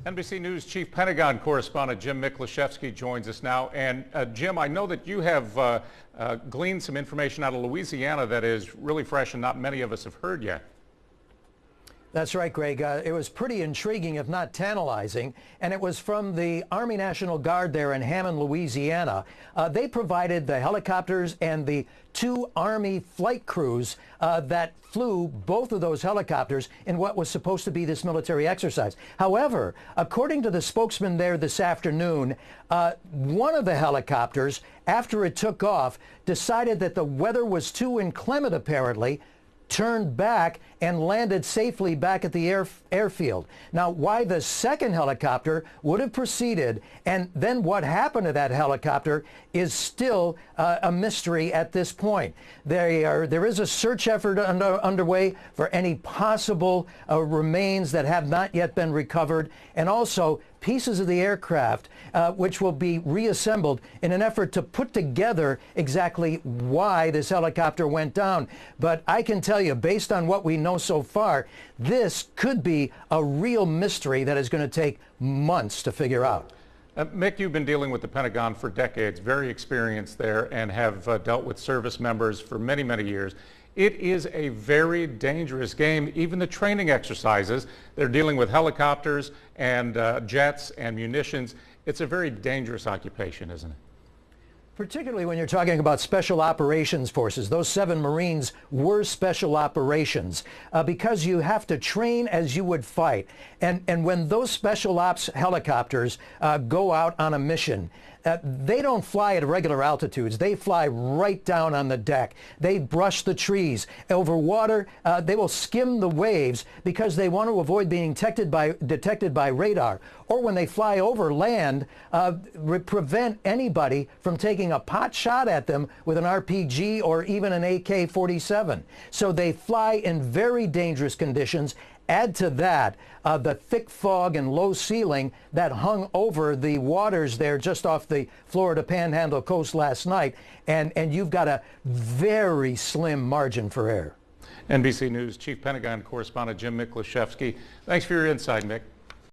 NBC News Chief Pentagon correspondent Jim Miklaszewski joins us now. And Jim, I know that you have gleaned some information out of Louisiana that is really fresh and not many of us have heard yet. That's right, Greg. It was pretty intriguing, if not tantalizing, and it was from the Army National Guard there in Hammond, Louisiana. They provided the helicopters and the two Army flight crews that flew both of those helicopters in what was supposed to be this military exercise. However, according to the spokesman there this afternoon, one of the helicopters, after it took off, decided that the weather was too inclement, apparently, turned back and landed safely back at the airfield. Now, why the second helicopter would have proceeded and then what happened to that helicopter is still a mystery at this point. There is a search effort underway for any possible remains that have not yet been recovered, and also pieces of the aircraft which will be reassembled in an effort to put together exactly why this helicopter went down. But I can tell you, based on what we know so far, this could be a real mystery that is going to take months to figure out. Mick, you've been dealing with the Pentagon for decades, very experienced there, and have dealt with service members for many, many years. It is a very dangerous game. Even the training exercises, they're dealing with helicopters and jets and munitions. It's a very dangerous occupation, isn't it? Particularly when you're talking about special operations forces. Those 7 Marines were special operations because you have to train as you would fight. And when those special ops helicopters go out on a mission, they don't fly at regular altitudes. They fly right down on the deck. They brush the trees. Over water, they will skim the waves because they want to avoid being detected by radar. Or when they fly over land, prevent anybody from taking a pot shot at them with an RPG or even an AK-47. So they fly in very dangerous conditions. Add to that the thick fog and low ceiling that hung over the waters there just off the Florida Panhandle coast last night, and you've got a very slim margin for error. NBC News Chief Pentagon correspondent Jim Miklaszewski, thanks for your insight, Mick.